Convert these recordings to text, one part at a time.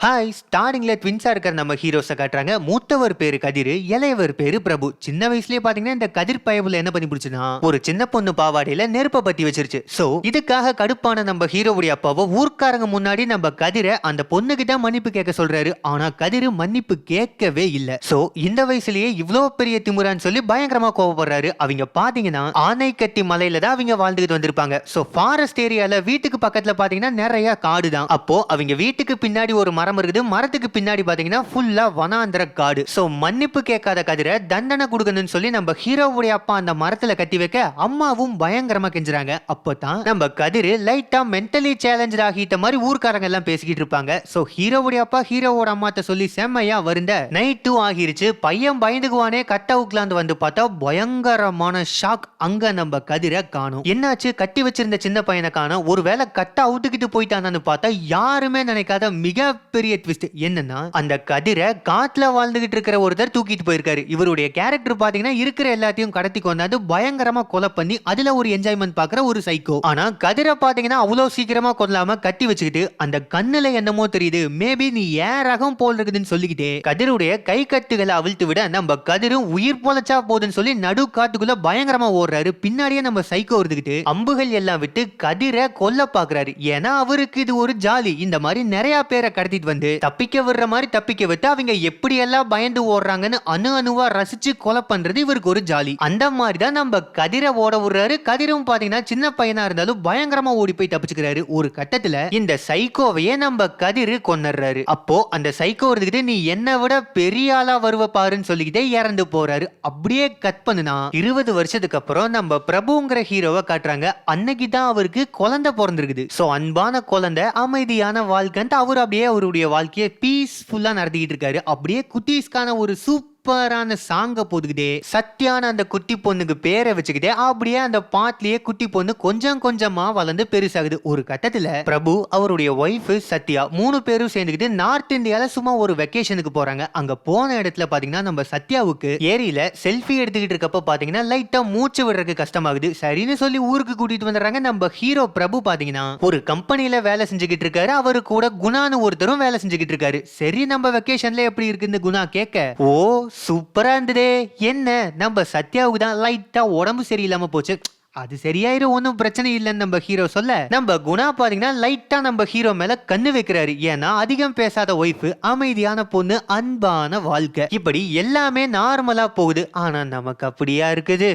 Hi, ஸ்டார்டிங்ல ட்வின்ஸா இருக்கிற நம்ம ஹீரோஸை காட்டுறாங்க. மூத்தவர் பேரு கதிர், இளையவர் பேரு பிரபு. சின்ன வயசுலயே பாத்தீங்கன்னா இந்த கதிர் பயவுல என்ன பண்ணி பிடிச்சுன்னா ஒரு சின்ன பொண்ணு பாவாடையில நெருப்ப பத்தி வச்சிருச்சு. சோ இதுக்காக கடுப்பான நம்ம ஹீரோவுடைய அப்பாவோ ஊர்க்காரங்க முன்னாடி நம்ம கதிரை அந்த பொண்ணுகிட்ட மன்னிப்பு கேட்க சொல்றாரு. ஆனா கதிர் மன்னிப்பு கேட்கவே இல்ல. சோ இந்த வயசுலயே இவ்வளவு பெரிய திமுறான்னு சொல்லி பயங்கரமா கோவப்படுறாரு. அவங்க பாத்தீங்கன்னா ஆனைக்கட்டி மலையில தான் அவங்க வாழ்ந்துகிட்டு வந்திருப்பாங்க. சோ ஃபாரஸ்ட் ஏரியால வீட்டுக்கு பக்கத்துல பாத்தீங்கன்னா நிறைய காடு தான். அப்போ அவங்க வீட்டுக்கு பின்னாடி ஒரு மரம் இருக்குது. மரத்துக்கு பின்னாடி பாத்தீங்கன்னா ஃபுல்லா வனாந்தர காடு. சோ மன்னிப்பு கேட்காத கதிரை தண்டனை கொடுக்கணும்னு சொல்லி நம்ம ஹீரோவுடைய அப்பா அந்த மரத்துல கட்டி வைக்க அம்மாவும் பயங்கரமா கெஞ்சுறாங்க. அப்பதான் நம்ம கதிர் லைட்டா மென்டலி சேலஞ்ச் ஆகிட்ட மாதிரி ஊர்க்காரங்க எல்லாம் பேசிக்கிட்டு இருப்பாங்க. சோ ஹீரோவுடைய அப்பா ஹீரோவோட அம்மாட்ட சொல்லி செம்மையா வருந்த நைட்டு ஆகிருச்சு. பையன் பயந்துக்குவானே கட் அவுட்லாந்து வந்து பார்த்தா பயங்கரமான ஷாக். அங்க நம்ம கதிரை காணும். என்னாச்சு, கட்டி வச்சிருந்த சின்ன பையனை காணும். ஒருவேளை கட்ட அவுட்டுக்கிட்டு போயிட்டானு பார்த்தா யாருமே நினைக்காத மிகப்பெரிய ட்விஸ்ட் என்னன்னா அந்த கதிரை காட்டுல வாழ்ந்துகிட்டு இருக்கிற ஒருத்தர் தூக்கிட்டு போயிருக்காரு. இவருடைய கேரக்டர் பாத்தீங்கன்னா இருக்கிற எல்லாத்தையும் கடத்தி கொண்டாந்து பயங்கரமா கொலை பண்ணி அதுல ஒரு என்ஜாய்மெண்ட் பாக்குற ஒரு சைக்கோ. ஆனா கதிரை பாத்தீங்கன்னா அவ்வளவு சீக்கிரமா கொல்லாம கட்டி வச்சுக்கிட்டு அந்த கண்ணுல என்னமோ தெரியுது, மேபி நீ ஏன் ரகம் போல் இருக்குதுன்னு சொல்லிக்கிட்டே கதிருடைய கை கட்டுகளை அவிழ்த்து விட நம்ம கதிரும் உயிர் பொழைச்சா போதுன்னு சொல்லி நடு காட்டுக்குள்ள பயங்கரமா ஓடுறாரு. பின்னாடியே நம்ம சைக்கோ இருந்துகிட்டு அம்புகள் எல்லாம் விட்டு கதிரை கொல்ல பாக்குறாரு. ஏன்னா அவருக்கு இது ஒரு ஜாலி. இந்த மாதிரி நிறைய பேரை கடத்திட்டு வந்து தப்பிக்க விடுற மாதிரி தப்பிக்க விட்டு அவங்க எப்படி எல்லாம் பயந்து ஓடுறாங்கன்னு அணு அணுவா ரசிச்சு கொலை பண்றது இவருக்கு ஒரு ஜாலி. அந்த மாதிரி தான் நம்ம கதிரை ஓட விடுறாரு. கதிரும் பாத்தீங்கன்னா சின்ன பையனா இருந்தாலும் பயங்கரமா ஓடி போய் தப்பிச்சுக்கிறாரு. ஒரு கட்டத்துல இந்த சைக்கோவையே நம்ம கதிர் கொன்னுறாரு. அப்போ அந்த சைக்கோ இருந்துகிட்டு நீ என்னை விட பெரிய ஆளா வருவ பாருன்னு சொல்லிக்கிட்டே இறந்து போறாரு. அப்படியே கட் பண்ணுனா 20 வருஷத்துக்கு அப்புறம் நம்ம பிரபுங்கிற ஹீரோவை காட்டுறாங்க. அன்னைக்கு தான் அவருக்கு குழந்தை பிறந்திருக்குது. சோ அன்பான குழந்தை, அமைதியான வாழ்க்கை, அவர் அப்படியே அவருடைய வாழ்க்கையை பீஸ்ஃபுல்லா நடத்திக்கிட்டு இருக்காரு. அப்படியே குட்டீஸ்க்கான ஒரு சூப்பரான சாங்க போதுக்கிட்டே சத்யான அந்த குட்டி பொண்ணுக்கு பேரை வச்சுக்கிட்டே அப்படியே அந்த பாட்லயே குட்டி பொண்ணு கொஞ்சம் கொஞ்சமா வளர்ந்து பெருசாகுது. ஒரு கட்டத்துல பிரபு அவருடைய ஒய்ஃப் சத்யா 3 பேரும் சேர்ந்துக்கிட்டு நார்த் இந்தியால சும்மா ஒரு வெக்கேஷனுக்கு போறாங்க. அங்க போன இடத்துல பாத்தீங்கன்னா நம்ம சத்யாவுக்கு ஏரியில செல்ஃபி எடுத்துக்கிட்டு இருக்கப்ப பாத்தீங்கன்னா லைட்டா மூச்சு விடுறதுக்கு கஷ்டமாகுது. சரின்னு சொல்லி ஊருக்கு கூட்டிட்டு வந்துடுறாங்க. நம்ம ஹீரோ பிரபு பாத்தீங்கன்னா ஒரு கம்பெனில வேலை செஞ்சுக்கிட்டு இருக்காரு. அவரு கூட குணான்னு ஒருத்தரும் வேலை செஞ்சுக்கிட்டு இருக்காரு. சரி நம்ம வெக்கேஷன்ல எப்படி இருக்கு இந்த குணா கேட்க, ஓ சூப்பரா இருந்ததே, என்ன நம்ம சத்யாவுக்கு தான் லைட்டா உடம்பு சரியில்லாம போச்சு, அது சரியாயிரும், ஒன்னும் பிரச்சனை இல்லைன்னு நம்ம ஹீரோ சொல்ல நம்ம குணா பாத்தீங்கன்னா லைட்டா நம்ம ஹீரோ மேல கண்ணு வைக்கிறாரு. ஏன்னா அதிகம் பேசாத ஒய்ஃப், அமைதியான பொண்ணு, அன்பான வாழ்க்கை, இப்படி எல்லாமே நார்மலா போகுது. ஆனா நமக்கு அப்படியா இருக்குது,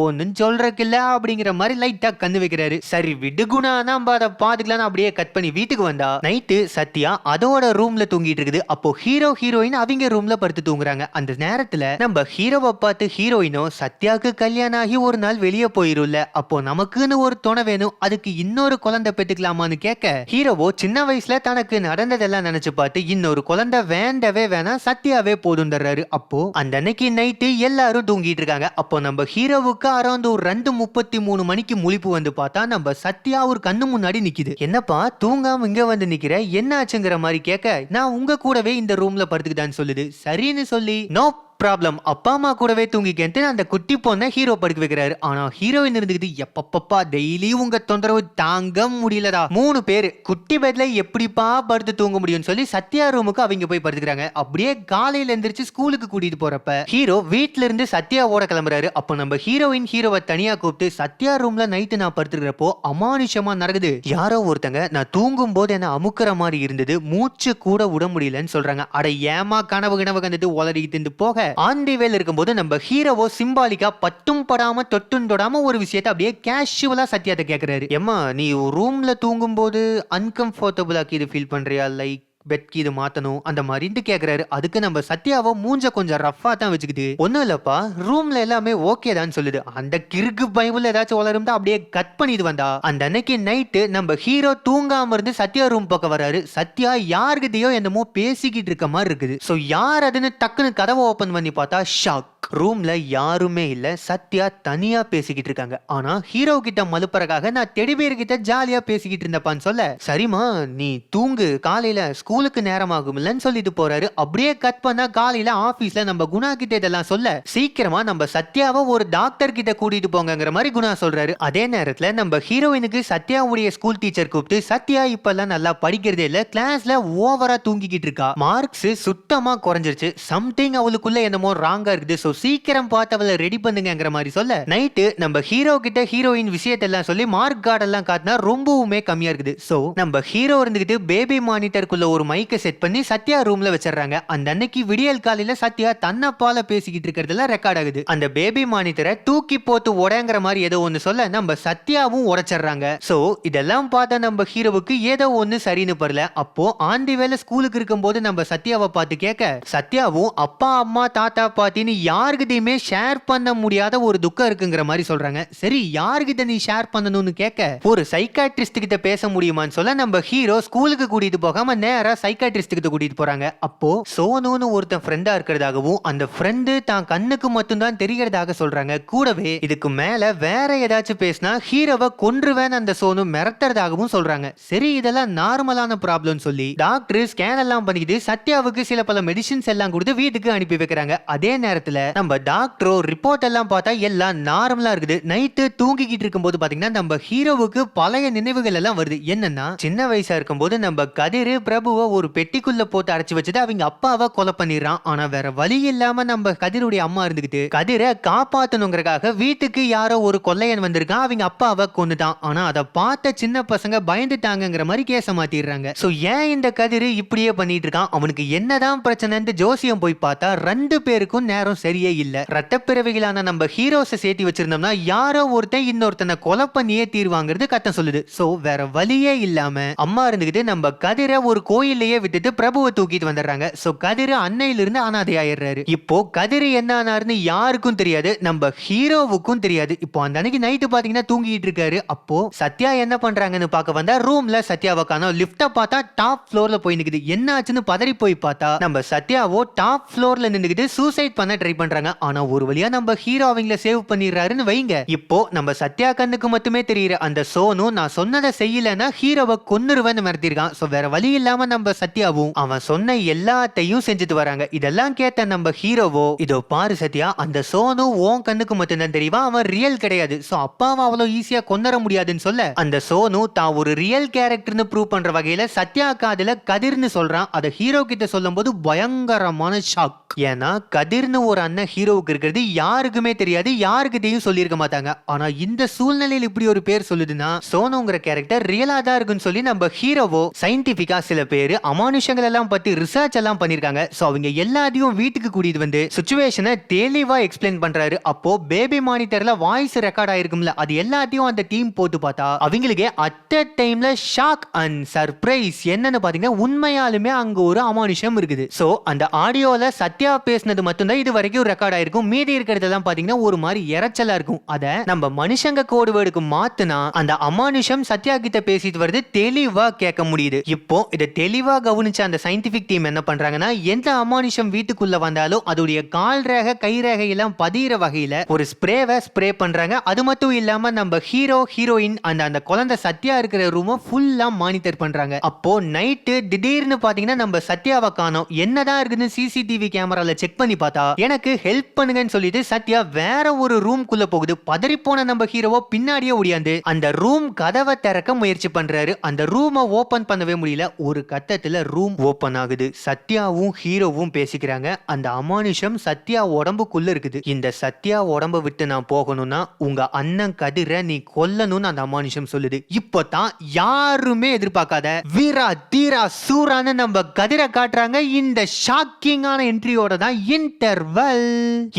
ஒன்னும் சொல்றதுக்கு இல்ல அப்படிங்கிற மாதிரி லைட்டா கண்ணு வைக்கிறாரு. சரி விடு குணா, நம்ம அதை பாத்துக்கலாம் அப்படியே கட் பண்ணி வீட்டுக்கு வந்தா நைட்டு சத்யா அதோட ரூம்ல தூங்கிட்டு இருக்குது. அப்போ ஹீரோ ஹீரோயின் அவங்க ரூம்ல படுத்து தூங்குறாங்க. அந்த நேரத்துல நம்ம ஹீரோவை பார்த்து ஹீரோயினோ சத்யாவுக்கு கல்யாணம் ஆகி ஒரு நாள் வெளியே போயிரும்ல, அப்போ நமக்குன்னு ஒரு துணை வேணும், அதுக்கு இன்னொரு குழந்தை பெற்றுக்கலாமான்னு கேட்க ஹீரோவோ சின்ன வயசுல தனக்கு நடந்ததெல்லாம் நினைச்சு பார்த்து இன்னொரு குழந்தை வேண்டவே வேணாம், சத்யாவே போதுன்றாரு. அப்போ அந்த அன்னைக்கு நைட்டு எல்லாரும் தூங்கிட்டு இருக்காங்க. அப்போ நம்ம ஹீரோவுக்கு அரௌண்ட் ஒரு 2:33 மணிக்கு முழிப்பு வந்து பார்த்தா நம்ம சத்யா ஒரு கண்ணு முன்னாடி நிக்குது. என்னப்பா தூங்காம இங்க வந்து நிக்கிற, என்ன ஆச்சுங்கிற மாதிரி கேட்க, நான் உங்க கூடவே இந்த ரூம்ல படுத்துக்கிட்டான்னு சொல்லுது. சரின்னு சொல்லி நோ ப்ராப்ளம், அப்பா அம்மா கூடவே தூங்கிக்கேன்ட்டு அந்த குட்டி பொண்ணை ஹீரோ படுக்க வைக்கிறாரு. ஆனா ஹீரோயின் இருந்துக்கிட்டு எப்பப்பா டெய்லி உங்க தொந்தரவு தாங்க முடியலடா, 3 பேரு குட்டி பெட்ல எப்படிப்பா படுத்து தூங்க முடியும்னு சொல்லி சத்யா ரூமுக்கு அவங்க போய் படுத்துக்கிறாங்க. அப்படியே காலையில எந்திரிச்சு ஸ்கூலுக்கு கூட்டிட்டு போறப்ப ஹீரோ வீட்ல இருந்து சத்யாவோட கிளம்புறாரு. அப்போ நம்ம ஹீரோயின் ஹீரோவை தனியா கூப்பிட்டு சத்யா ரூம்ல நைட்டு நான் படுத்துக்கிறப்போ அமானுஷமா நடக்குது, யாரோ ஒருத்தங்க நான் தூங்கும் போது என்ன அமுக்குற மாதிரி இருந்தது, மூச்சு கூட விட முடியலன்னு சொல்றாங்க. அட ஏமா கனவு கனவு கண்டுட்டு உளறிட்டு போக ஆண்டி வேல் இருக்கும்போது நம்ம ஹீரோவோ சிம்பாலிக்கா பட்டும் படாம தொட்டும் தொடாம ஒரு விஷயத்தை அப்படியே கேஷுவலா சத்யாட்ட கேக்குறாரு. ஏமா நீ ரூம்ல தூங்கும் போது அன்கம்ஃபர்டபுளா இது ஃபீல் பண்றியா, லைக் பெட்க்கு இது மாத்தணும் அந்த மாதிரி கேக்குறாரு. அதுக்கு நம்ம சத்யாவோ மூஞ்ச கொஞ்சம் ரஃபா தான் வச்சுக்கிட்டு, ஒன்னும் இல்லப்பா ரூம்ல எல்லாமே ஓகே தான் சொல்லுது. அந்த கிறுக்கு பைபிள் ஏதாச்சும் வளரும் அப்படியே கட் பண்ணிட்டு வந்தா அந்த அன்னைக்கு நைட்டு நம்ம ஹீரோ தூங்காம இருந்து சத்யா ரூம் பக்கம் வராரு. சத்யா யாருக்கிட்டயோ என்னமோ பேசிக்கிட்டு இருக்க மாதிரி இருக்குது. சோ யார் அதுன்னு டக்குன்னு கதவை ஓபன் பண்ணி பார்த்தா ஷாக். ரூம்ல யாருமே இல்ல, சத்யா தனியா பேசிக்கிட்டு இருக்காங்க. ஆனா ஹீரோ கிட்ட மலுப்பறக்காக நான் டெடிபியர் கிட்ட ஜாலியா பேசிக்கிட்டு இருந்தப்பான்னு சொல்ல, சரிமா நீ தூங்கு, காலையில ஸ்கூலுக்கு நேரம் ஆகும்லன்னு சொல்லிட்டு போறாரு. அப்படியே கட் பண்ணா காலையில ஆபீஸ்ல நம்ம குணா கிட்ட இதெல்லாம் சொல்ல, சீக்கிரமா நம்ம சத்யாவை ஒரு டாக்டர் கிட்ட கூட்டிட்டு போங்கிற மாதிரி குணா சொல்றாரு. அதே நேரத்துல நம்ம ஹீரோயினுக்கு சத்யாவுடைய ஸ்கூல் டீச்சர் கூப்பிட்டு, சத்யா இப்பெல்லாம் நல்லா படிக்கிறதே இல்ல, கிளாஸ்ல ஓவரா தூங்கிக்கிட்டு இருக்கா, மார்க்ஸ் சுத்தமா குறைஞ்சிருச்சு, சம்திங் அவளுக்குள்ள என்னமோ ராங்கா இருக்குது, சோ சீக்கிரம் பார்த்து அவளை ரெடி பண்ணுங்கிற மாதிரி சொல்ல, நைட்டு நம்ம ஹீரோ கிட்ட ஹீரோயின் விஷயத்தெல்லாம் சொல்லி மார்க் கார்டு எல்லாம் காட்டினா ரொம்பவுமே கம்மியா இருக்குது. சோ நம்ம ஹீரோ இருந்துகிட்டு பேபி மானிட்டருக்குள்ள ஒரு மைக்கை செட் பண்ணி சத்யா ரூம்ல வச்சிடறாங்க. அந்த அன்னைக்கு விடியல் காலையில சத்யா தன்னப்பால பேசிக்கிட்டு இருக்கிறதெல்லாம் ரெக்கார்ட் ஆகுது. அந்த பேபி மானிட்டரை தூக்கி போட்டு உடையங்கிற மாதிரி ஏதோ ஒன்னு சொல்ல நம்ம சத்யாவும் உடைச்சிடுறாங்க. சோ இதெல்லாம் பார்த்தா நம்ம ஹீரோவுக்கு ஏதோ ஒன்னு சரின்னு பரல. அப்போ ஆண்டி வேலை ஸ்கூலுக்கு இருக்கும்போது நம்ம சத்யாவை பார்த்து கேட்க, சத்யாவும் அப்பா அம்மா தாத்தா பாட்டின்னு யாருக்கிட்டையுமே ஷேர் பண்ண முடியாத ஒரு துக்கம் இருக்குங்கிற மாதிரி சொல்றாங்க. சரி யாருக்கிட்ட நீ ஷேர் பண்ணணும்னு கேட்க, ஒரு சைக்காட்ரிஸ்ட் கிட்ட பேச முடியுமான்னு சொல்ல நம்ம ஹீரோ ஸ்கூலுக்கு கூட்டிட்டு போகாம நேரா சைக்காட்ரிஸ்ட் கிட்ட கூட்டிட்டு போறாங்க. அப்போ சோனுன்னு ஒருத்தன் ஃப்ரெண்டா இருக்கிறதாகவும் அந்த ஃப்ரெண்டு தான் கண்ணுக்கு மட்டும்தான் தெரியறதாக சொல்றாங்க. கூடவே இதுக்கு மேல வேற ஏதாச்சும் பேசினா ஹீரோவை கொன்றுவேன் அந்த சோனு மிரட்டுறதாகவும் சொல்றாங்க. சரி இதெல்லாம் நார்மலான ப்ராப்ளம் சொல்லி டாக்டர் ஸ்கேன் எல்லாம் பண்ணிக்கிட்டு சத்யாவுக்கு சில பல மெடிசின்ஸ் எல்லாம் கொடுத்து வீட்டுக்கு அனுப்பி வைக்கிறாங்க. அதே நேரத்துல நம்ம டாக்டரோ ரிப்போர்ட் எல்லாம் பார்த்தா எல்லாம் நார்மலா இருக்குது. நைட்டு தூங்கிக்கிட்டு இருக்கும்போது பாத்தீங்கன்னா நம்ம ஹீரோவுக்கு பழைய நினைவுகள் எல்லாம் வருது. என்னன்னா சின்ன வயசா இருக்கும்போது நம்ம கதிர் பிரபுவை ஒரு பெட்டிக்குள்ள போட்டு அடைச்சு வச்சுட்டு அவங்க அப்பாவை கொலை பண்ணிடுறான். ஆனா வேற வழி இல்லாம நம்ம கதிருடைய அம்மா இருந்துகிட்டு கதிரை காப்பாத்தணுங்கிறதுக்காக வீட்டுக்கு யாரோ ஒரு கொள்ளையன் வந்திருக்கான், அவங்க அப்பாவை கொன்னுட்டான். ஆனா அதை பார்த்த சின்ன பசங்க பயந்துட்டாங்கிற மாதிரி கேச மாத்திடுறாங்க. சோ ஏன் இந்த கதிர் இப்படியே பண்ணிட்டு இருக்கான், அவனுக்கு என்னதான் பிரச்சனைன்னு ஜோசியம் போய் பார்த்தா ரெண்டு பேருக்கும் நேரம் சரியே இல்ல. ரத்த பிறவிகளான நம்ம ஹீரோஸை சேர்த்து வச்சிருந்தோம்னா யாரோ ஒருத்தன் இன்னொருத்தனை கொலை பண்ணியே தீர்வாங்கிறது கட்டம் சொல்லுது. சோ வேற வழியே இல்லாம அம்மா இருந்துகிட்டு நம்ம கதிரை ஒரு கோயிலையே விட்டுட்டு பிரபுவை தூக்கிட்டு வந்துடுறாங்க. சோ கதிர் அன்னையிலிருந்து அனாதை ஆயிடுறாரு. இப்போ கதிர் என்ன ஆனாருன்னு யாருக்கும் தெரியாது, நம்ம ஹீரோவுக்கும் தெரியாது. இப்போ அந்த அன்னைக்கு நைட்டு பாத்தீங்கன்னா தூங்கிட்டு இருக்காரு. அப்போ சத்யா என்ன பண்றாங்கன்னு பார்க்க வந்தா ரூம்ல சத்யாவை காணோம். லிஃப்ட பார்த்தா டாப் ஃப்ளோர்ல போய் நிக்குது. என்ன ஆச்சுன்னு பதறி போய் பார்த்தா நம்ம சத்யாவோ டாப் ஃப்ளோர்ல நின்னுகிட்டு சூசைட் பண்ண ட்ரை பண்றாங்க. ஆனா ஒரு வழியா நம்ம ஹீரோ அவங்கள சேவ் பண்ணிடுறாருன்னு வைங்க. இப்போ நம்ம சத்யா கண்ணுக்கு மட்டுமே தெரியுற அந்த சோனு நான் சொன்னதை செய்யலன்னா ஹீரோவை கொன்னுருவேன்னு மிரட்டிருக்கான். சோ வேற வழி இல்லாம நம்ம சத்யாவும் அவன் சொன்ன எல்லாத்தையும் செஞ்சுட்டு வராங்க. இதெல்லாம் கேட்ட நம்ம ஹீரோவோ, இதோ பாரு சத்யா, அந்த சோனு உன் கண்ணுக்கு மட்டும்தான் தெரியுமா, அவன் ரியல் கிடையாது. சோ அப்பாவை அவ்வளவு ஈஸியா கொன்னர முடியாதுன்னு சொல்ல அந்த சோனு தான் ஒரு ரியல் கேரக்டர்னு ப்ரூவ் பண்ற வகையில சத்யா காதுல கதிர்னு சொல்றான். அதை ஹீரோ கிட்ட சொல்லும் போது பயங்கரமான ஷாக். ஏன்னா கதிர்னு ஒரு அண்ணன் ஹீரோவுக்கு இருக்கிறது யாருக்குமே தெரியாது, யாருக்கிட்டையும் சொல்லியிருக்க மாட்டாங்க. ஆனா இந்த சூழ்நிலையில் இப்படி ஒரு பேர் சொல்லுதுன்னா சோனுங்கிற கேரக்டர் ரியலா தான் இருக்குன்னு சொல்லி நம்ம ஹீரோவோ சயின்டிபிக்கா சில பேர் அமானுஷங்கள் எல்லாம் பத்தி ரிசர்ச் எல்லாம் பண்ணிருக்காங்க. சோ அவங்க எல்லாத்தையும் வீட்டுக்கு கூட்டிட்டு வந்து சிச்சுவேஷனை தெளிவா எக்ஸ்பிளைன் பண்றாரு. அப்போ பேபி மானிட்டர்ல வாய்ஸ் ரெக்கார்ட் ஆயிருக்கும்ல, அது எல்லாத்தையும் அந்த டீம் போட்டு பார்த்தா அவங்களுக்கு அட் அ டைம்ல ஷாக் அண்ட் சர்ப்ரைஸ். என்னன்னு பாத்தீங்கன்னா உண்மையாலுமே அங்க ஒரு அமானுஷம் இருக்குது. சோ அந்த ஆடியோல சத்யா பேசினது மட்டும்தான் இது வரைக்கும் ரெக்கார்ட் ஆயிருக்கும். மீதி இருக்கிறதெல்லாம் பாத்தீங்கன்னா ஒரு மாதிரி இறைச்சலா இருக்கும். அத நம்ம மனுஷங்க கோடு வேர்டுக்கு மாத்துனா அந்த அமானுஷம் சத்யா கிட்ட பேசிட்டு வருது தெளிவா கேட்க முடியுது. இப்போ இதை தெளிவா கவனிச்ச அந்த சயின்டிபிக் டீம் என்ன பண்றாங்கன்னா எந்த அமானுஷம் வீட்டுக்குள்ள வந்தாலும் அதோடைய கால் ரேகை கை ரேகை எல்லாம் பதிகிற வகையில ஒரு ஸ்ப்ரேவை ஸ்ப்ரே பண்றாங்க. அது மட்டும் இல்லாம நம்ம ஹீரோ ஹீரோயின் அந்த குழந்தை சத்யா இருக்கிற ரூமை ஃபுல்லா மானிட்டர் பண்றாங்க. அப்போ நைட்டு திடீர்னு பாத்தீங்கன்னா நம்ம சத்யாவை காணோம். என்னதான் இருக்குன்னு சிசிடிவி கேமரால செக் பண்ணி பார்த்தா எனக்கு ஹெல்ப் பண்ணுங்கன்னு சொல்லிட்டு சத்யா வேற ஒரு ரூம் குள்ள போகுது. பதறி போன நம்ம ஹீரோவோ பின்னாடியே ஓடியாந்து அந்த ரூம் கதவை திறக்க முயற்சி பண்றாரு. அந்த ரூமை ஓபன் பண்ணவே முடியல. ஒரு கட்டத்துல ரூம் ஓபன் ஆகுது. சத்யாவும் ஹீரோவும் பேசிக்கிறாங்க. அந்த அமானுஷம் சத்யா உடம்புக்குள்ள இருக்குது. இந்த சத்யா உடம்ப விட்டு நான் போகணும்னா உங்க அண்ணன் கதிரை நீ கொல்லணும்னு அந்த அமானுஷம் சொல்லுது. இப்போதான் யாருமே எதிர்பார்க்காத வீரா தீரா சூரான்னு நம்ம கதிரை காட்டுறாங்க. இந்த ஷாக்கிங்கான என்ட்ரியோட தான் இன்டர்வல்.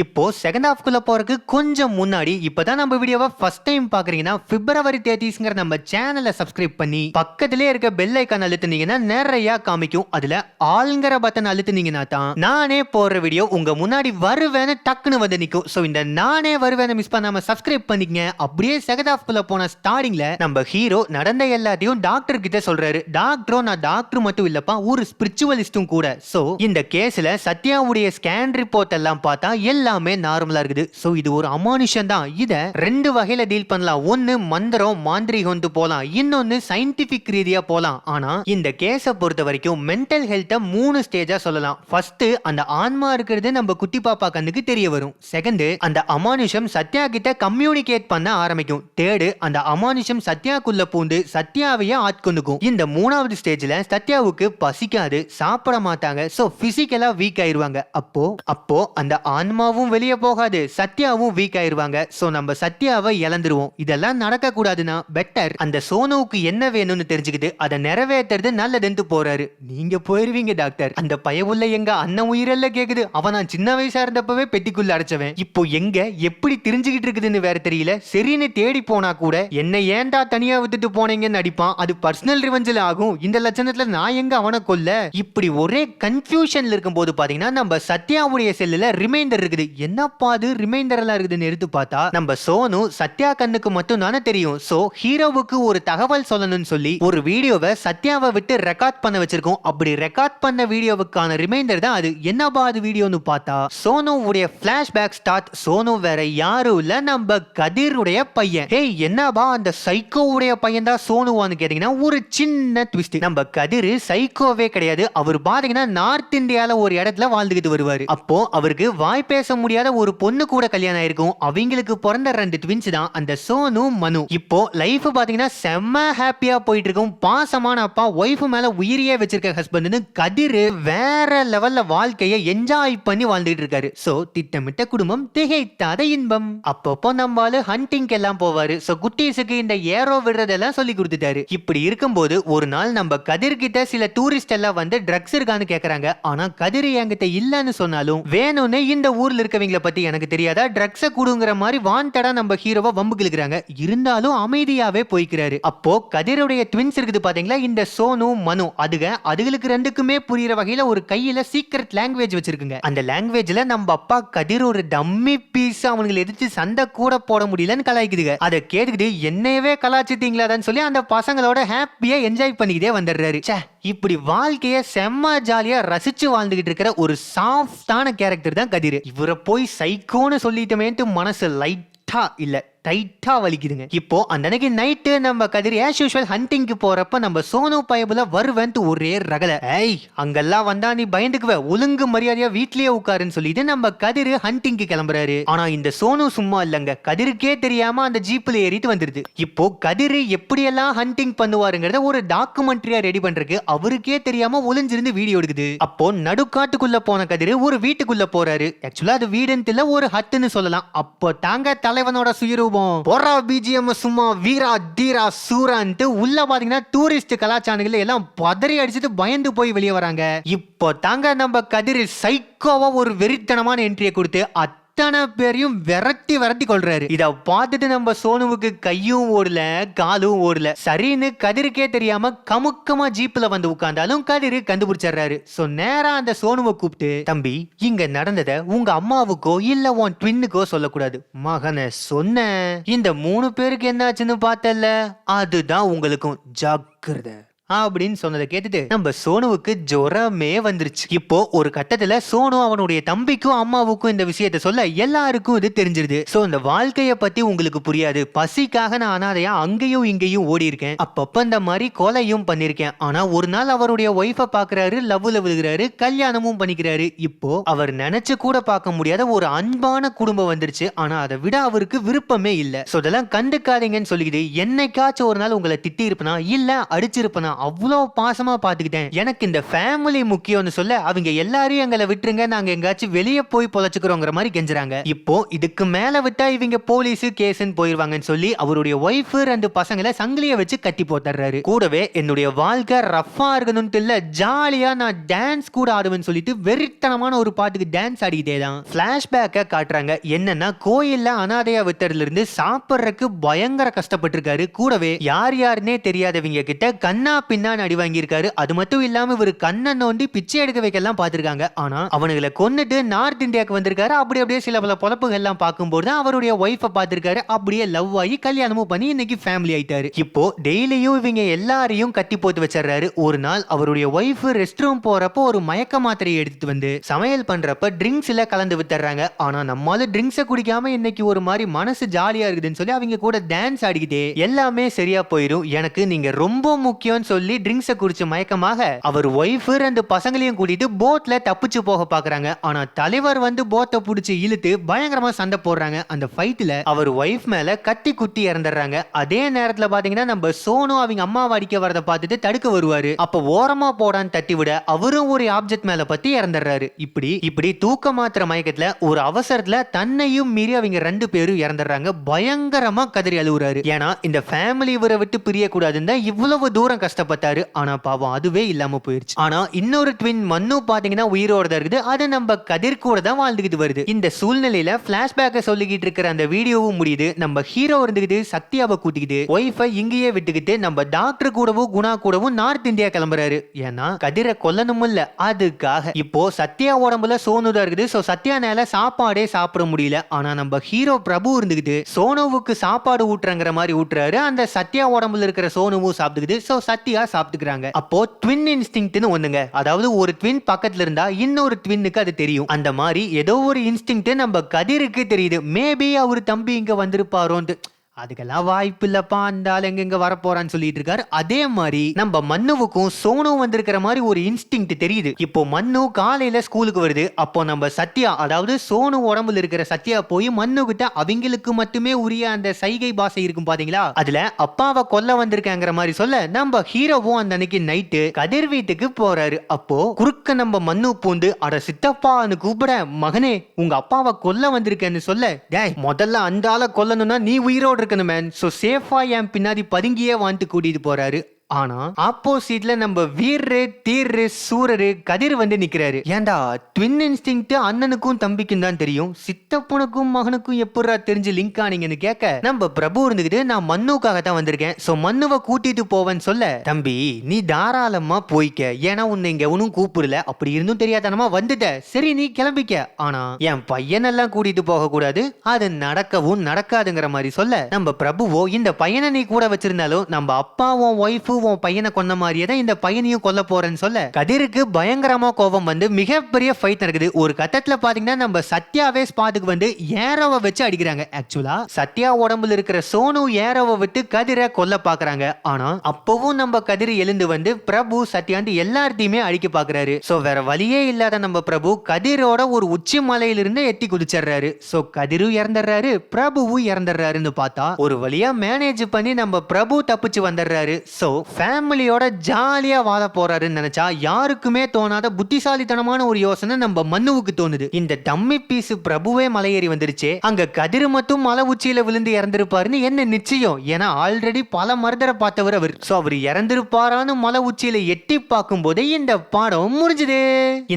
இப்போ செகண்ட் ஹாஃப் குள்ள போறதுக்கு கொஞ்சம் முன்னாடி இப்பதான் நம்ம வீடியோவை ஃபர்ஸ்ட் டைம் பாக்குறீங்கன்னா February 30th நம்ம சேனலை சப்ஸ்கிரைப் பண்ணி பக்கத்திலே இருக்க பெல் ஐகான் அழுத்துனீங்கன்னா நிறைய காமிக்கும். அதுல ஆல்ங்கிற பட்டன் அழுத்துனீங்கன்னா தான் நானே போடுற வீடியோ உங்க முன்னாடி வருவேன்னு டக்குன்னு வந்து நிக்கும். சோ இந்த நானே வருவேன்னு மிஸ் பண்ணாம சப்ஸ்கிரைப் பண்ணிக்கங்க. அப்படியே செகண்ட் ஹாஃப் குள்ள போன ஸ்டார்டிங்ல நம்ம ஹீரோ நடந்த எல்லாத்தையும் டாக்டர் கிட்ட சொல்றாரு. டாக்டரும் நான் டாக்டர் மட்டும் இல்லப்பா, ஒரு ஸ்பிரிச்சுவலிஸ்டும் கூட. சோ இந்த கேஸ்ல சத்யாவுடைய ஸ்கேன் ரிப்போர்ட் எல்லாம் பார்த்தா எல்லாமே நார்மலா இருக்குது. சோ இது ஒரு அமானுஷம் தான். இத ரெண்டு வகையில டீல் பண்ணலாம். ஒன்னு மந்திரம் மாந்திரீகம் போலாம், இன்னொன்னு சயின்டிபிக் ரீதியா போலாம். ஆனா இந்த கேஸ பொறுத்த வரைக்கும் மென்டல் ஹெல்த்த 3 ஸ்டேஜா சொல்லலாம். ஃபர்ஸ்ட் அந்த ஆன்மா இருக்கிறது நம்ம குட்டி பாப்பா கண்ணுக்கு தெரிய வரும். செகண்ட் அந்த அமானுஷம் சத்யா கிட்ட கம்யூனிகேட் பண்ண ஆரம்பிக்கும். தேர்டு அந்த அமானுஷம் சத்யாக்குள்ள பூந்து சத்யாவையே ஆட்கொண்டுக்கும். இந்த 3வது ஸ்டேஜ்ல சத்யாவுக்கு பசிக்காது, சாப்பிட மாட்டாங்க. சோ பிசிக்கலா வீக் ஆயிருவாங்க. அப்போ அந்த ஆன்மாவும் வெளியே போகாது, சத்யாவும் வீக் ஆயிருவாங்க. சோ நம்ம சத்யாவை இழந்துருவோம். இதெல்லாம் நடக்க கூடாதுன்னா பெட்டர் அந்த சோனுவுக்கு என்ன வேணும்னு தெரிஞ்சுக்கிட்டு அதை நிறைவேற்றுறது நல்லதுன்னு போறாரு. நீங்க போயிருவீங்க டாக்டர், அந்த பயவுள்ள எங்க அண்ணன் உயிரெல்லாம் கேக்குது. அவன் நான் சின்ன வயசா இருந்தப்பவே பெட்டிக்குள்ள அடைச்சவன், இப்போ எங்க எப்படி தெரிஞ்சுக்கிட்டு இருக்குதுன்னு வேற தெரியல. சரின்னு தேடி போனா கூட என்ன ஏன்டா தனியா விட்டுட்டு போனீங்கன்னு நடிப்பான். அது பர்சனல் ரிவெஞ்சில் ஆகும். இந்த லட்சணத்துல நான் எங்க அவனை கொல்ல? இப்படி ஒரே கன்ஃபியூஷன்ல இருக்கும் போது பாத்தீங்கன்னா நம்ம சத்யாவுடைய செல்லுல ரிமைண்டர் இருக்குது. என்னப்பா அது ரிமைண்டர் எல்லாம் இருக்குதுன்னு எடுத்து பார்த்தா நம்ம சோனு சத்யா கண்ணுக்கு மட்டும் தானே தெரியும். சோ ஹீரோவுக்கு ஒரு தகவல் சொல்லணும்னு சொல்லி ஒரு வீடியோவை சத்யாவை விட்டு ரெக்கார்ட் பண்ண வச்சிருக்கோம். அப்படி ரெக்கார்ட் பண்ண வீடியோவுக்கான ரிமைண்டர் தான் அது. என்னப்பா அது வீடியோன்னு பார்த்தா சோனுவுடைய பிளாஷ்பேக் ஸ்டார்ட். சோனு வேற யாரும் இல்ல, நம்ம கதிருடைய பையன். ஏய் என்னப்பா அந்த சைக்கோவுடைய பையன் தான் சோனுவான்னு கேட்டீங்கன்னா ஒரு சின்ன ட்விஸ்ட். நம்ம கதிரு சைக்கோவே கிடையாது. அவர் பாத்தீங்கன்னா நார்த் இந்தியால ஒரு இடத்துல வாழ்ந்துகிட்டு வருவாரு. அப்போ அவருக்கு வாய் பேச முடியாத ஒரு பொண்ணு கூட கல்யாணம் ஆயிருக்கும். அவங்களுக்கு பிறந்த 2 ட்வின்ஸ் தான் அந்த சோனு மனு. இப்போ லைஃப் பாத்தீங்கன்னா செம்ம ஹாப்பியா போயிட்டு இருக்கும். பாசமான அப்பா, ஒய்ஃப் மேல உயிரியே வச்சிருக்க ஹஸ்பண்ட்னு கதிரு வேற லெவல்ல வாழ்க்கையை என்ஜாய் பண்ணி வாழ்ந்துட்டு இருக்காரு. சோ திட்டமிட்ட குடும்பம் திகைத்தாத இன்பம். அப்பப்போ நம்மால ஹண்டிங் எல்லாம் போவாரு. சோ குட்டீஸுக்கு இந்த ஏரோ விடுறதெல்லாம் சொல்லி கொடுத்துட்டாரு. இப்படி இருக்கும்போது ஒரு நாள் நம்ம கதிர் கிட்ட சில டூரிஸ்ட் எல்லாம் வந்து ட்ரக்ஸ் இருக்கான்னு கேக்குறாங்க. ஆனா கதிர் என்கிட்ட இல்லன்னு சொன்னாலும் வேணும்னு இந்த ஊர்ல இருக்கவங்களை பத்தி எனக்கு தெரியாதா, ட்ரக்ஸ கூடுங்கிற மாதிரி வாண்டடா நம்ம ஹீரோவை வம்புக்கு இழுக்கிறாங்க. இருந்தாலும் அமைதியாவே போய்க்கிறாரு. அப்போ கதிருடைய ட்வின்ஸ் இருக்குது பாத்தீங்களா, இந்த சோனு மனு, அதுகளுக்கு ரெண்டுக்குமே புரியுற வகையில ஒரு கையில சீக்ரெட் லாங்குவேஜ் வச்சிருக்குங்க. அந்த லாங்குவேஜ்ல நம்ம அப்பா கதிர் ஒரு டம்மி பீஸ், அவங்களை எதிர்த்து சண்டை கூட போட முடியலன்னு கலாய்க்குதுங்க. அதை கேட்டுக்கிட்டு என்னையவே கலாச்சிட்டீங்களான்னு சொல்லி அந்த பசங்களோட ஹாப்பியா என்ஜாய் பண்ணிக்கிட்டே வந்துடுறாரு. இப்படி வாழ்க்கைய செம்ம ஜாலியா ரசிச்சு வாழ்ந்துகிட்டு இருக்கிற ஒரு சாஃப்டான கேரக்டர் தான் கதிர். இவரை போய் சைக்கோன்னு சொல்லிட்டமேன்ட்டு மனசு லைட்டா இல்ல டைட்டா வலிக்குதுங்க. இப்போ அந்த அன்னைக்கு நைட்டு நம்ம கதிர் ஆஸ் யூசுவல் ஹண்டிங்க்கு போறப்ப நம்ம சோனு பயபுல வருவேன்ட்டு ஒரே ரகல. ஏய் அங்கெல்லாம் வந்தா நீ பயந்துக்குவ, ஒழுங்கு மரியாதையா வீட்லயே உட்காருன்னு சொல்லிட்டு நம்ம கதிர் ஹண்டிங்க்கு கிளம்புறாரு. ஆனா இந்த சோனு சும்மா இல்லங்க, கதிருக்கே தெரியாம அந்த ஜீப்ல ஏறிட்டு வந்துருது. இப்போ கதிர் எப்படியெல்லாம் ஹண்டிங் பண்ணுவாருங்கிறத ஒரு டாக்குமெண்ட்ரியா ரெடி பண்றதுக்கு அவருக்கே தெரியாம ஒளிஞ்சிருந்து வீடியோ எடுக்குது. அப்போ நடுக்காட்டுக்குள்ள போன கதிர் ஒரு வீட்டுக்குள்ள போறாரு. ஆக்சுவலா அது வீடுன்னு இல்ல, ஒரு ஹட்டுன்னு சொல்லலாம். அப்போ தாங்க தலைவனோட சுயரூபம் போறா பிஜிஎம் சும்மா வீரா தீரா சூரான்ட்டு உள்ள பாத்தீங்கன்னா டூரிஸ்ட் கலாச்சாரங்கள் எல்லாம் பதறி அடிச்சுட்டு பயந்து போய் வெளியே வராங்க. இப்போ தாங்க நம்ம கதிர் சைக்கோவா ஒரு வெறித்தனமான என்ட்ரியை கொடுத்து அத்தனை பேரையும் விரட்டி கொள்றாரு. இத பார்த்துட்டு நம்ம சோனுவுக்கு கையும் ஓடல காலும் ஓடல. சரின்னு கதிருக்கே தெரியாம கமுக்கமா ஜீப்ல வந்து உட்கார்ந்தாலும் கதிரு கண்டுபிடிச்சாரு. சோ நேரா அந்த சோனுவை கூப்பிட்டு, தம்பி இங்க நடந்தத உங்க அம்மாவுக்கோ இல்ல உன் ட்வின்னுக்கோ சொல்லக்கூடாது. மகனை சொன்ன இந்த 3 பேருக்கு என்னாச்சுன்னு பார்த்தல, அதுதான் உங்களுக்கும் ஜாக்கிரதை அப்படின்னு சொன்னதை கேட்டுட்டு நம்ம சோனுவுக்கு ஜொரமே வந்துருச்சு. இப்போ ஒரு கட்டத்துல சோனு அவனுடைய தம்பிக்கும் அம்மாவுக்கும் இந்த விஷயத்தை சொல்ல எல்லாருக்கும் இது தெரிஞ்சிருது. சோ இந்த வாழ்க்கைய பத்தி உங்களுக்கு புரியாது, பசிக்காக நான் அனாதையா அங்கேயும் இங்கேயும் ஓடி இருக்கேன், அப்பப்ப இந்த மாதிரி கொலையும் பண்ணிருக்கேன். ஆனா ஒரு நாள் அவருடைய ஒய்ஃபை பாக்குறாரு, லவ்ல விழுகிறாரு, கல்யாணமும் பண்ணிக்கிறாரு. இப்போ அவர் நினைச்சு கூட பார்க்க முடியாத ஒரு அன்பான குடும்பம் வந்துருச்சு. ஆனா அதை விட அவருக்கு விருப்பமே இல்ல. சோ இதெல்லாம் கண்டுக்காதீங்கன்னு சொல்லிக்கிட்டு என்னைக்காச்சும் ஒரு நாள் உங்களை திட்டி இருப்பனா இல்ல அடிச்சிருப்பனா அவ்வளவு பாசமா பாத்துக்கிட்டேன், எனக்கு இந்த ஃபேமிலி முக்கியம்னு சொல்ல அவங்க எல்லாரையும் எங்களை விட்டுருங்க, நாங்க எங்காச்சும் வெளியே போய் பொழைச்சுக்கிறோங்கிற மாதிரி கெஞ்சுறாங்க. இப்போ இதுக்கு மேல விட்டா இவங்க போலீஸ் கேஸ்ன்னு போயிருவாங்கன்னு சொல்லி அவருடைய ஒய்ஃப் 2 பசங்களை சங்கிலிய வச்சு கட்டி போட்டுறாரு. கூடவே என்னுடைய வாழ்க்கை ரஃபா இருக்கணும்னு இல்ல, ஜாலியா நான் டான்ஸ் கூட ஆடுவேன்னு சொல்லிட்டு வெறித்தனமான ஒரு பாட்டுக்கு டான்ஸ் ஆடிக்கிட்டே தான் பிளாஷ்பேக்க காட்டுறாங்க. என்னன்னா கோயில்ல அனாதையா விட்டதுல இருந்து சாப்பிட்றதுக்கு பயங்கர கஷ்டப்பட்டு இருக்காரு. கூடவே யார் யாருன்னே தெரியாதவங்க கிட்ட கண்ணா பின்னான்னு அடி வாங்கியிருக்காரு. அது மட்டும் இல்லாம இவரு கண்ணை நோண்டி பிச்சை எடுக்க வைக்கலாம் பாத்துருக்காங்க. ஆனா அவனுங்களை கொன்னுட்டு நார்த் இந்தியாவுக்கு வந்திருக்காரு. அப்படியே சில பல பொழப்புகள் எல்லாம் பார்க்கும்போது அவருடைய ஒய்ஃபை பார்த்திருக்காரு. அப்படியே லவ் ஆகி கல்யாணமும் பண்ணி இன்னைக்கு ஃபேமிலி ஆயிட்டாரு. இப்போ டெய்லியும் இவங்க எல்லாரையும் கட்டி போட்டு வச்சிடறாரு. ஒரு நாள் அவருடைய ஒய்ஃப் ரெஸ்ட் ரூம் போறப்போ ஒரு மயக்க மாத்திரையை எடுத்துட்டு வந்து சமையல் பண்றப்ப ட்ரிங்க்ஸ்ல கலந்து விட்டுறாங்க. ஆனா நம்மால ட்ரிங்க்ஸை குடிக்காம இன்னைக்கு ஒரு மாதிரி மனசு ஜாலியா இருக்குதுன்னு சொல்லி அவங்க கூட டான்ஸ் ஆடிக்கிட்டே எல்லாமே சரியா போயிடும், எனக்கு நீங்க ரொம்ப முக்கியம் சொல்லி ட்ரிங்க்ஸை குடிச்சு மயக்கமாக அவர் ஒய்ஃப் ரெண்டு பசங்களையும் கூட்டிட்டு போட்ல தப்பிச்சு போக பாக்குறாங்க. ஆனா தலைவர் வந்து போட்டை புடிச்சு இழுத்து பயங்கரமா சண்டை போடுறாங்க. அந்த ஃபைட்ல அவர் ஒய்ஃப் மேல கத்தி குத்தி இறந்துடுறாங்க. அதே நேரத்துல பாத்தீங்கன்னா நம்ம சோனு அவங்க அம்மாவை அடிக்க வரத பார்த்துட்டு தடுக்க வருவாரு. அப்ப ஓரமா போடான்னு தட்டி விட அவரும் ஒரு ஆப்ஜெக்ட் மேல பத்தி இறந்துடுறாரு. இப்படி தூக்க மாத்திர மயக்கத்துல ஒரு அவசரத்துல தன்னையும் மீறி அவங்க ரெண்டு பேரும் இறந்துடுறாங்க. பயங்கரமா கதறி அழுவுறாரு. ஏன்னா இந்த ஃபேமிலி இவரை விட்டு பிரிய கூடாதுன்னு இவ்வளவு தூரம் கஷ்டப்பட்டாரு. ஆனா பாவம் அதுவே இல்லாம போயிருச்சு. ஆனா இன்னொரு ட்வின் மன்னு பாத்தீங்கன்னா உயிரோட தான் இருக்குது. அது நம்ம கதிர் கூட தான் வாழ்ந்துகிட்டு வருது. இந்த சூழ்நிலையில பிளாஷ்பேக்க சொல்லிக்கிட்டு இருக்கிற அந்த வீடியோவும் முடியுது. நம்ம ஹீரோ இருந்துகிட்டு சத்யாவை கூட்டிக்கிட்டு ஒய்ஃபை இங்கேயே விட்டுக்கிட்டு நம்ம டாக்டர் கூடவும் குணா கூடவும் நார்த் இந்தியா கிளம்புறாரு. ஏன்னா கதிரை கொல்லணும் இல்ல அதுக்காக. இப்போ சத்யா உடம்புல சோனு தான் இருக்குது. சோ சத்யானால சாப்பாடே சாப்பிட முடியல. ஆனா நம்ம ஹீரோ பிரபு இருந்துகிட்டு சோனுவுக்கு சாப்பாடு ஊட்டுறங்கிற மாதிரி ஊட்டுறாரு. அந்த சத்யா உடம்புல இருக்கிற சோனுவும் சாப்பிட்டுக்குது. சோ சத்யா சாப்பிட்டுக்கிறாங்க. அப்போ ட்வின் இன்ஸ்டிங்க்ட்னு ஒண்ணுங்க. அதாவது ஒரு ட்வின் பக்கத்துல இருந்தா இன்னொரு ட்வின்னுக்கு அது தெரியும். அந்த மாதிரி ஏதோ ஒரு இன்ஸ்டிங்க்ட் நம்ம கதிருக்கு தெரியுது. மேபி அவர் தம்பி இங்க வந்திருப்பாரோன்னு. அதுக்கெல்லாம் வாய்ப்பு இல்லப்பா, அந்த ஆள் எங்க வர போறான்னு சொல்லிட்டு இருக்காரு. அதே மாதிரி நம்ம மன்னுவுக்கும் சோனு வந்திருக்கிற மாதிரி ஒரு இன்ஸ்டிங்க்ட் தெரியுது. இப்போ மன்னு காலையில ஸ்கூலுக்கு வருது. அப்போ நம்ம சத்யா, அதாவது சோனு உடம்புல இருக்கிற சத்யா போய் மன்னு கிட்ட அவங்களுக்கு மட்டுமே உரிய அந்த சைகை பாஷை இருக்கும் பாத்தீங்களா, அதுல அப்பாவை கொல்ல வந்திருக்காங்கிற மாதிரி சொல்ல நம்ம ஹீரோவும் அந்த அன்னைக்கு நைட்டு கதிர் வீட்டுக்கு போறாரு. அப்போ குறுக்க நம்ம மன்னு பூந்து அட சித்தப்பான்னு கூப்பிட, மகனே உங்க அப்பாவை கொல்ல வந்திருக்கேன்னு சொல்ல, டேய் முதல்ல அந்த ஆளை கொல்லணும்னா நீ உயிரோடு இருக்கணும் மேன். சோ சேஃபா என் பின்னாடி பதுங்கியே வந்துட்டு கூட்டிட்டு போறாரு. ஆனா ஆப்போசிட்ல நம்ம வீரரு தீர்ரு சூரரு கதிர் வந்து நிக்கிறாரு. ஏண்டா ட்வின் இன்ஸ்டிங்க்ட் அண்ணனுக்கும் தம்பிக்கும் தான் தெரியும், சித்தப்பனுக்கும் மகனுக்கும் எப்படா தெரிஞ்சு லிங்க் ஆனீங்கன்னு கேட்க நம்ம பிரபு இருந்துகிட்டு நான் மன்னுக்காக தான் வந்திருக்கேன். சோ மன்னுவை கூட்டிட்டு போவேன்னு சொல்ல, தம்பி நீ தாராளமா போய்க்க, ஏன்னா உன்னை இங்க ஒன்னும் கூப்பிடல, அப்படி இருந்தும் தெரியாதனமா வந்துட்ட, சரி நீ கிளம்பிக்க, ஆனா என் பையனெல்லாம் கூட்டிட்டு போக கூடாது, அது நடக்கவும் நடக்காதுங்கிற மாதிரி சொல்ல நம்ம பிரபுவோ இந்த பையனை நீ கூட வச்சிருந்தாலும் நம்ம அப்பாவும் ஒய்ஃபு உன் பையனை கொன்ன மாதிரியே தான் இந்த பையனையும் கொல்ல போறேன்னு சொல்ல கதிருக்கு பயங்கரமா கோபம் வந்து மிகப்பெரிய ஃபைட் நடக்குது. ஒரு கட்டத்துல பாத்தீங்கன்னா நம்ம சத்யாவே ஸ்பாட்டுக்கு வந்து ஏரோவை வச்சு அடிக்கிறாங்க. ஆக்சுவலா சத்யா உடம்புல இருக்கிற சோனு ஏரோவை விட்டு கதிரை கொல்ல பாக்குறாங்க. ஆனா அப்பவும் நம்ம கதிர் எழுந்து வந்து பிரபு சத்யாண்டு எல்லாத்தையுமே அடிக்க பாக்குறாரு. சோ வேற வழியே இல்லாத நம்ம பிரபு கதிரோட ஒரு உச்சி மலையிலிருந்து எட்டி குதிச்சிடுறாரு. சோ கதிரும் இறந்துடுறாரு, பிரபுவும் இறந்துடுறாருன்னு பார்த்தா ஒரு வழியா மேனேஜ் பண்ணி நம்ம பிரபு தப்பிச்சு வந்துடுறாரு. சோ ஃபேமிலியோட ஜாலியா வாழ போறாருன்னு நினைச்சா யாருக்குமே தோணாத புத்திசாலித்தனமான ஒரு யோசனை நம்ம மன்னுவுக்கு தோணுது. இந்த டம்மி பீஸ் பிரபுவே மலையேறி வந்துருச்சு, அங்க கதிர் மட்டும் மலை உச்சியில விழுந்து இறந்திருப்பாருன்னு என்ன நிச்சயம், ஏன்னா ஆல்ரெடி பல மர்தரை பார்த்தவர் அவர். சோ அவர் இறந்திருப்பாரான்னு மலை உச்சியில எட்டி பார்க்கும் போதே இந்த படம் முடிஞ்சது.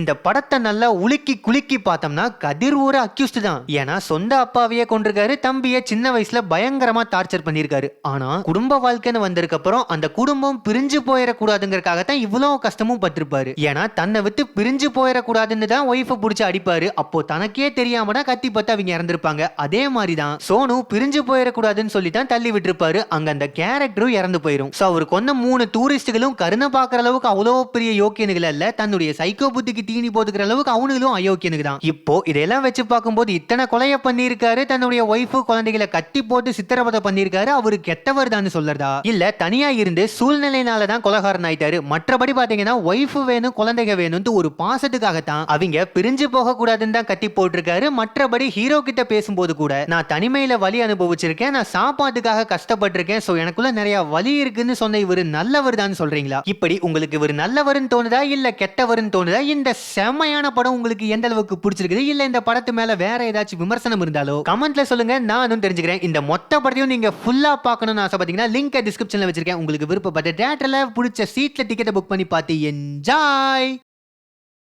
இந்த படத்தை நல்லா உலுக்கி குலுக்கி பார்த்தோம்னா கதிர் ஒரு அக்யூஸ்ட் தான். ஏன்னா சொந்த அப்பாவையே கொண்டிருக்காரு, தம்பியை சின்ன வயசுல பயங்கரமா டார்ச்சர் பண்ணிருக்காரு. ஆனா குடும்ப வாழ்க்கைன்னு வந்ததுக்கு அப்புறம் அந்த குடும்பம் பிரிஞ்சு போயிடக்கூடாதுங்கிறதுக்காக தான் இவ்வளவு கஷ்டமும் பட்டிருப்பாரு. ஏன்னா தன்னை விட்டு பிரிஞ்சு போயிடக்கூடாதுன்னு தான் ஒய்ஃபை பிடிச்சி அடிப்பாரு. அப்போ தனக்கே தெரியாம தான் கத்தி பத்து அவங்க இறந்திருப்பாங்க. அதே மாதிரி தான் சோனு பிரிஞ்சு போயிடக்கூடாதுன்னு சொல்லி தான் தள்ளி விட்டுருப்பாரு. அங்க அந்த கேரக்டரும் இறந்து போயிடும். சோ அவர் கொன்ன 3 டூரிஸ்டுகளும் கருணை பார்க்குற அளவுக்கு அவ்வளோ பெரிய யோக்கியனுகள் அல்ல, தன்னுடைய சைக்கோ புத்திக்கு தீனி போதுக்கிற அளவுக்கு அவனுங்களும் அயோக்கியனுக்கு தான். இப்போ இதெல்லாம் வச்சு பார்க்கும்போது இத்தனை கொலையை பண்ணியிருக்காரு, தன்னுடைய ஒய்ஃபு குழந்தைகளை கட்டி போட்டு சித்திரவதை பண்ணியிருக்காரு, அவரு கெட்டவர் தான் சொல்றதா இல்ல தனியா இருந்து சூழ்நிலையினால தான் கொலைகாரன் ஆயிட்டாரு. மற்றபடி பாத்தீங்கன்னா ஒய்ஃப் வேணும் குழந்தைங்க வேணும்னு ஒரு பாசத்துக்காகத்தான் அவங்க பிரிஞ்சு போக கூடாதுன்னு தான் கட்டி போட்டிருக்காரு. மற்றபடி ஹீரோ கிட்ட பேசும்போது கூட நான் தனிமையில வலி அனுபவிச்சிருக்கேன், நான் சாப்பாட்டுக்காக கஷ்டப்பட்டிருக்கேன், சோ எனக்குள்ள நிறைய வலி இருக்குன்னு சொன்ன இவரு நல்லவர் தான் சொல்றீங்களா? இப்படி உங்களுக்கு இவர் நல்லவர்னு தோணுதா இல்ல கெட்டவர்னு தோணுதா? இந்த செம்மையான படம் உங்களுக்கு எந்த அளவுக்கு பிடிச்சிருக்குது, இல்ல இந்த படத்து மேல வேற ஏதாச்சும் விமர்சனம் இருந்தாலோ கமெண்ட்ல சொல்லுங்க, நானும் தெரிஞ்சுக்கிறேன். இந்த மொத்த படத்தையும் நீங்க ஃபுல்லா பார்க்கணும்னு ஆசைப்பட்டீங்கன்னா லிங்க் டிஸ்கிரிப்ஷன்ல வச்சிருக்கேன். உங்களுக்கு விருப்பப்பட்ட தியேட்டர்ல பிடிச்ச சீட்ல டிக்கெட்டை புக் பண்ணி பார்த்து என்ஜாய்.